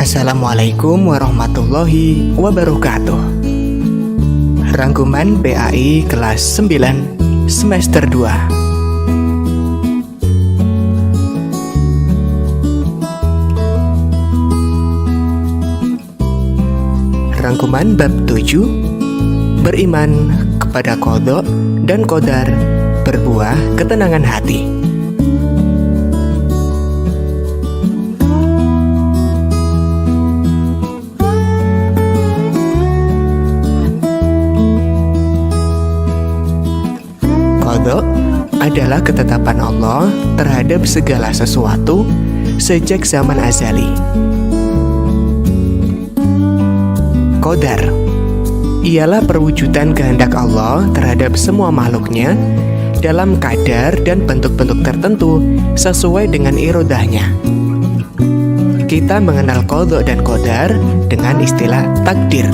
Assalamualaikum warahmatullahi wabarakatuh. Rangkuman PAI kelas 9 semester 2. Rangkuman bab 7. Beriman kepada qadha dan qadar berbuah ketenangan hati. Qadha adalah ketetapan Allah terhadap segala sesuatu sejak zaman azali. Qadar ialah perwujudan kehendak Allah terhadap semua makhluknya dalam kadar dan bentuk-bentuk tertentu sesuai dengan irodahnya. Kita mengenal qadha dan qadar dengan istilah takdir.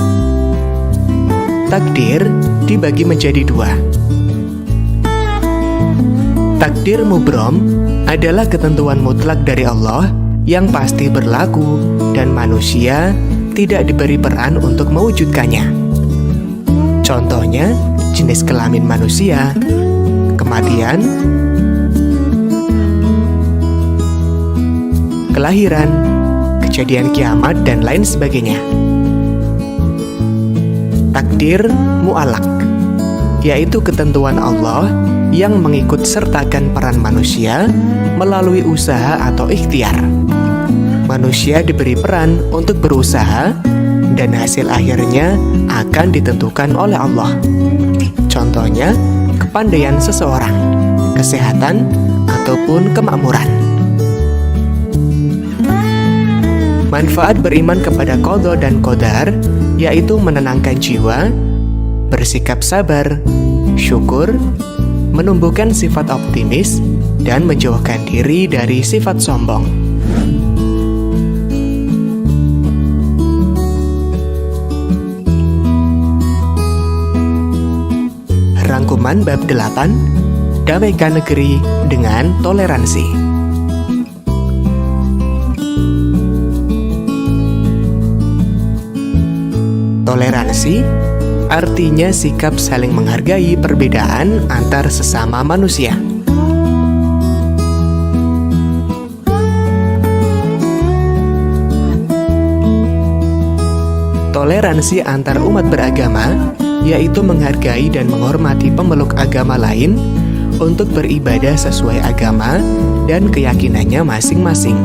Takdir dibagi menjadi dua. Takdir mubrom adalah ketentuan mutlak dari Allah yang pasti berlaku dan manusia tidak diberi peran untuk mewujudkannya. Contohnya, jenis kelamin manusia, kematian, kelahiran, kejadian kiamat, dan lain sebagainya. Takdir mu'alak, yaitu ketentuan Allah yang mengikut sertakan peran manusia melalui usaha atau ikhtiar. Manusia diberi peran untuk berusaha dan hasil akhirnya akan ditentukan oleh Allah. Contohnya, kepandaian seseorang, kesehatan, ataupun kemakmuran. Manfaat beriman kepada qadha dan qadar yaitu menenangkan jiwa, bersikap sabar, syukur, menumbuhkan sifat optimis, dan menjauhkan diri dari sifat sombong. Rangkuman bab 8. Damaikan negeri dengan toleransi. Toleransi artinya sikap saling menghargai perbedaan antar sesama manusia. Toleransi antar umat beragama yaitu menghargai dan menghormati pemeluk agama lain untuk beribadah sesuai agama dan keyakinannya masing-masing.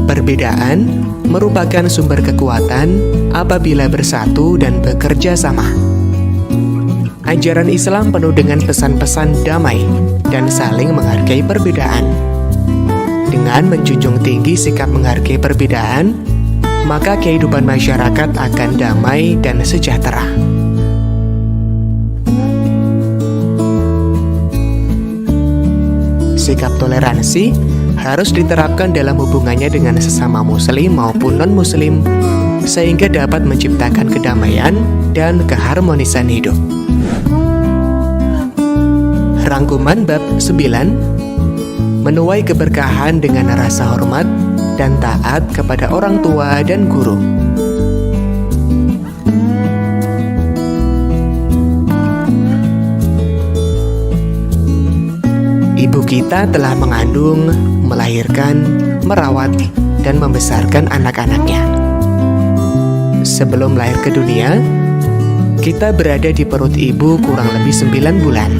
Perbedaan merupakan sumber kekuatan apabila bersatu dan bekerja sama. Ajaran Islam penuh dengan pesan-pesan damai dan saling menghargai perbedaan. Dengan menjunjung tinggi sikap menghargai perbedaan, maka kehidupan masyarakat akan damai dan sejahtera. Sikap toleransi harus diterapkan dalam hubungannya dengan sesama muslim maupun non-muslim sehingga dapat menciptakan kedamaian dan keharmonisan hidup. Rangkuman bab 9. Menuai keberkahan dengan rasa hormat dan taat kepada orang tua dan guru. Ibu kita telah mengandung, melahirkan, merawat, dan membesarkan anak-anaknya. Sebelum lahir ke dunia, kita berada di perut ibu kurang lebih 9 bulan.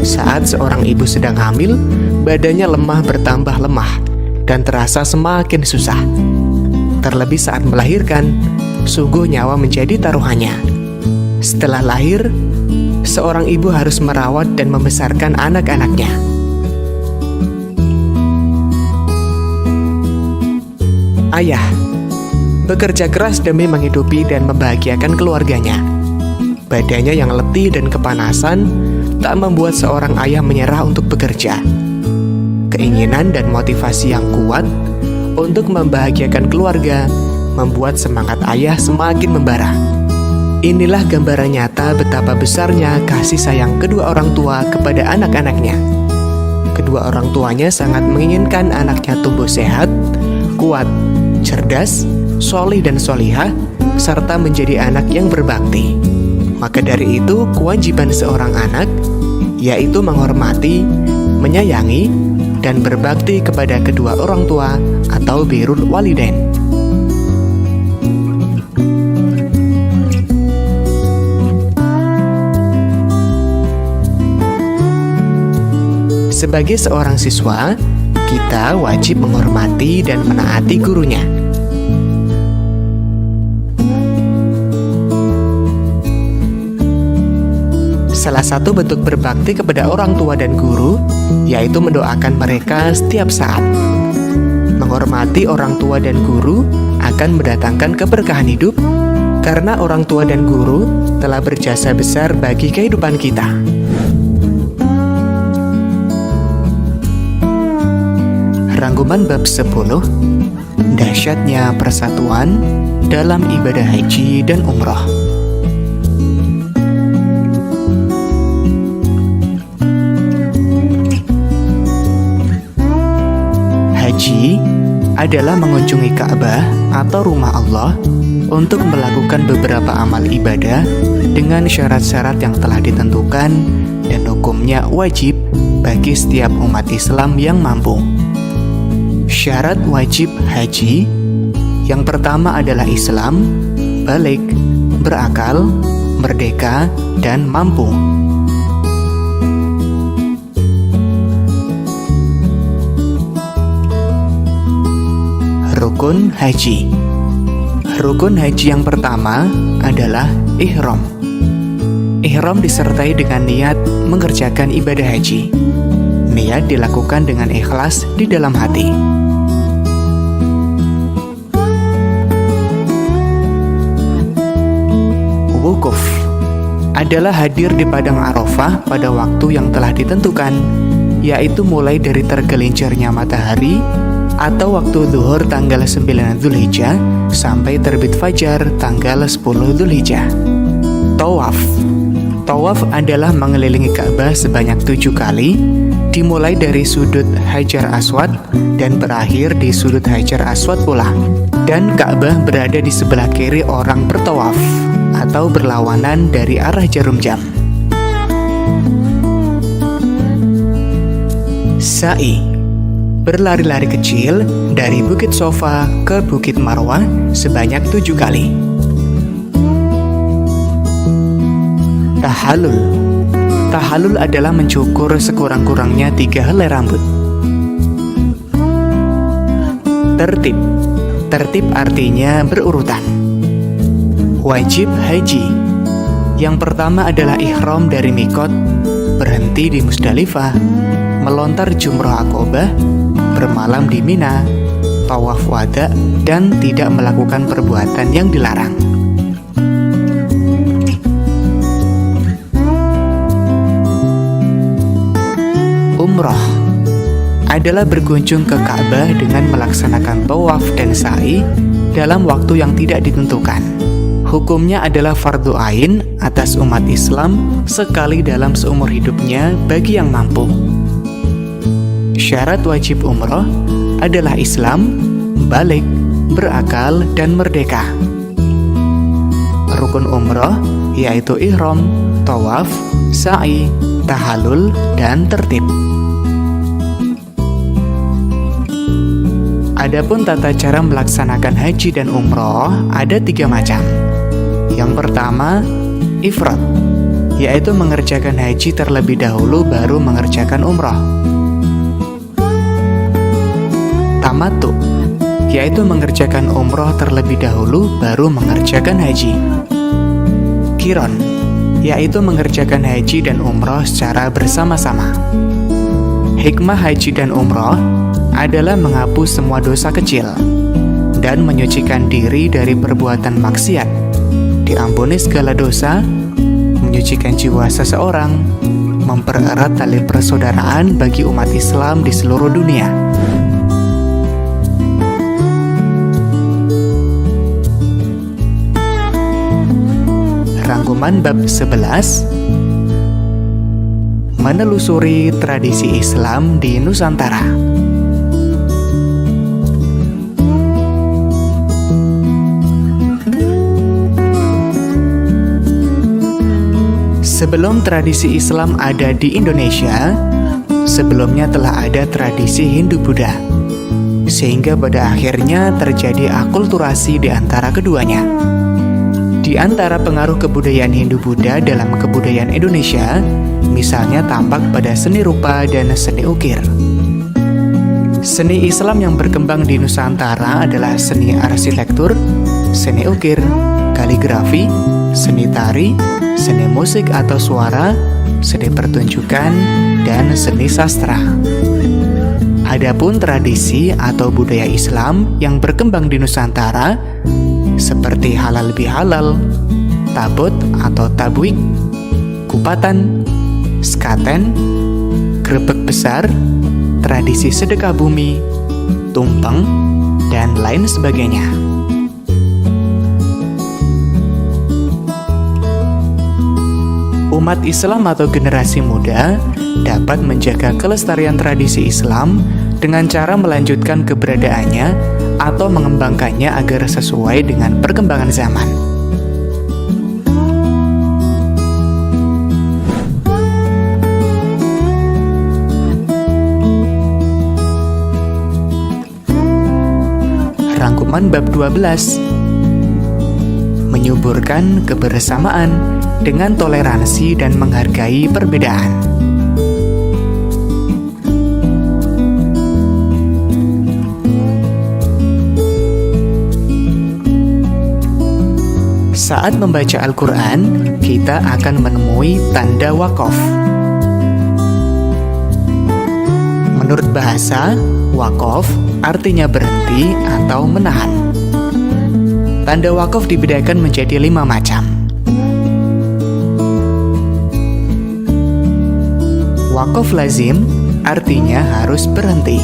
Saat seorang ibu sedang hamil, badannya lemah bertambah lemah dan terasa semakin susah. Terlebih saat melahirkan, sungguh nyawa menjadi taruhannya. Setelah lahir, seorang ibu harus merawat dan membesarkan anak-anaknya. Ayah bekerja keras demi menghidupi dan membahagiakan keluarganya. Badannya yang letih dan kepanasan tak membuat seorang ayah menyerah untuk bekerja. Keinginan dan motivasi yang kuat untuk membahagiakan keluarga membuat semangat ayah semakin membara. Inilah gambaran nyata betapa besarnya kasih sayang kedua orang tua kepada anak-anaknya. kedua orang tuanya sangat menginginkan anaknya tumbuh sehat, kuat, cerdas, solih dan solihah, serta menjadi anak yang berbakti. Maka dari itu, kewajiban seorang anak yaitu menghormati, menyayangi, dan berbakti kepada kedua orang tua atau birrul walidain. Sebagai seorang siswa, kita wajib menghormati dan menaati gurunya. Salah satu bentuk berbakti kepada orang tua dan guru yaitu mendoakan mereka setiap saat. Menghormati orang tua dan guru akan mendatangkan keberkahan hidup karena orang tua dan guru telah berjasa besar bagi kehidupan kita. Rangkuman bab 10, dahsyatnya persatuan dalam ibadah haji dan umroh. Haji adalah mengunjungi Ka'bah atau rumah Allah untuk melakukan beberapa amal ibadah dengan syarat-syarat yang telah ditentukan dan hukumnya wajib bagi setiap umat Islam yang mampu. Syarat wajib haji yang pertama adalah Islam, balik, berakal, merdeka, dan mampu. Rukun haji. Rukun haji yang pertama adalah ihram. Ihram disertai dengan niat mengerjakan ibadah haji. Niat dilakukan dengan ikhlas di dalam hati. Wukuf adalah hadir di padang Arafah pada waktu yang telah ditentukan, yaitu mulai dari tergelincirnya matahari atau waktu zuhur tanggal 9 Dzulhijjah sampai terbit fajar tanggal 10 Dzulhijjah. Tawaf. Tawaf adalah mengelilingi Ka'bah sebanyak 7 kali, dimulai dari sudut Hajar Aswad dan berakhir di sudut Hajar Aswad pula. Dan Ka'bah berada di sebelah kiri orang bertawaf atau berlawanan dari arah jarum jam. Sa'i. Berlari-lari kecil dari Bukit Sofa ke Bukit Marwah sebanyak 7 kali. Tahallul. Tahallul adalah mencukur sekurang-kurangnya 3 helai rambut. Tertib. Tertib artinya berurutan. Wajib haji. Yang pertama adalah ihram dari mikot, berhenti di Musdalifah, melontar jumrah Aqobah, bermalam di Mina, tawaf wada, dan tidak melakukan perbuatan yang dilarang. Umroh adalah berkunjung ke Ka'bah dengan melaksanakan tawaf dan sa'i dalam waktu yang tidak ditentukan. Hukumnya adalah fardu ain atas umat Islam sekali dalam seumur hidupnya bagi yang mampu. Syarat wajib umroh adalah Islam, balik, berakal, dan merdeka. Rukun umroh yaitu ihram, tawaf, sa'i, tahallul, dan tertib. Adapun tata cara melaksanakan haji dan umroh ada 3 macam. Yang pertama, ifrad, yaitu mengerjakan haji terlebih dahulu baru mengerjakan umroh. Tamattu, yaitu mengerjakan umroh terlebih dahulu baru mengerjakan haji. Qiran, yaitu mengerjakan haji dan umroh secara bersama-sama. Hikmah haji dan umroh adalah menghapus semua dosa kecil dan menyucikan diri dari perbuatan maksiat, diampuni segala dosa, menyucikan jiwa seseorang, mempererat tali persaudaraan bagi umat Islam di seluruh dunia. Rangkuman bab 11, menelusuri tradisi Islam di Nusantara. Sebelum tradisi Islam ada di Indonesia, sebelumnya telah ada tradisi Hindu-Buddha, sehingga pada akhirnya terjadi akulturasi di antara keduanya. Di antara pengaruh kebudayaan Hindu-Buddha dalam kebudayaan Indonesia, misalnya tampak pada seni rupa dan seni ukir. Seni Islam yang berkembang di Nusantara adalah seni arsitektur, seni ukir, kaligrafi, seni tari, seni musik atau suara, seni pertunjukan, dan seni sastra. Adapun tradisi atau budaya Islam yang berkembang di Nusantara seperti halal bihalal, tabot atau tabwik, kupatan, sekaten, grebek besar, tradisi sedekah bumi, tumpeng, dan lain sebagainya. Umat Islam atau generasi muda dapat menjaga kelestarian tradisi Islam dengan cara melanjutkan keberadaannya atau mengembangkannya agar sesuai dengan perkembangan zaman. Rangkuman bab 12. Menyuburkan kebersamaan dengan toleransi dan menghargai perbedaan. Saat membaca Al-Quran, kita akan menemui tanda wakaf. Menurut bahasa, wakaf artinya berhenti atau menahan. Tanda wakaf dibedakan menjadi 5 macam. Wakaf lazim artinya harus berhenti.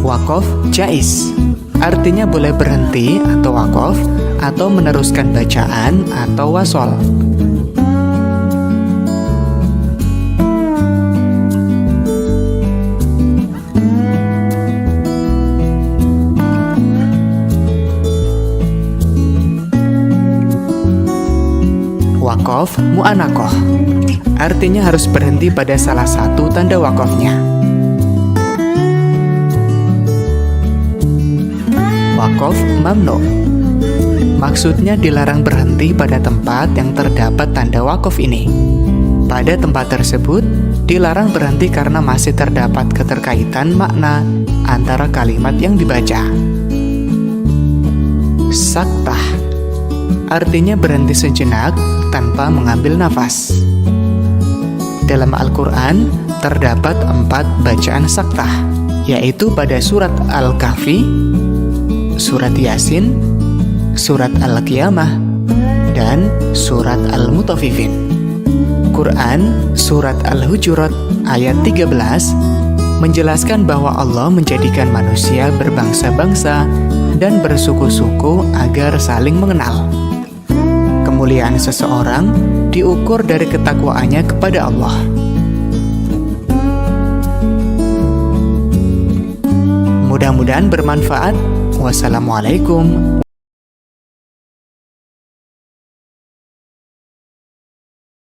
Wakaf jaiz artinya boleh berhenti atau wakaf atau meneruskan bacaan atau wasol. Wakaf mu'anakoh artinya harus berhenti pada salah satu tanda wakafnya. Wakaf mamnu maksudnya dilarang berhenti pada tempat yang terdapat tanda wakaf ini. Pada tempat tersebut dilarang berhenti karena masih terdapat keterkaitan makna antara kalimat yang dibaca. Saktah artinya berhenti sejenak tanpa mengambil nafas. Dalam Al-Quran terdapat 4 bacaan saktah, yaitu pada surat Al-Kahfi, surat Yasin, surat Al-Qiyamah, dan surat Al-Mutaffifin. Quran surat Al-Hujurat ayat 13 menjelaskan bahwa Allah menjadikan manusia berbangsa-bangsa dan bersuku-suku agar saling mengenal. Kemuliaan seseorang diukur dari ketakwaannya kepada Allah. Mudah-mudahan bermanfaat. Wassalamualaikum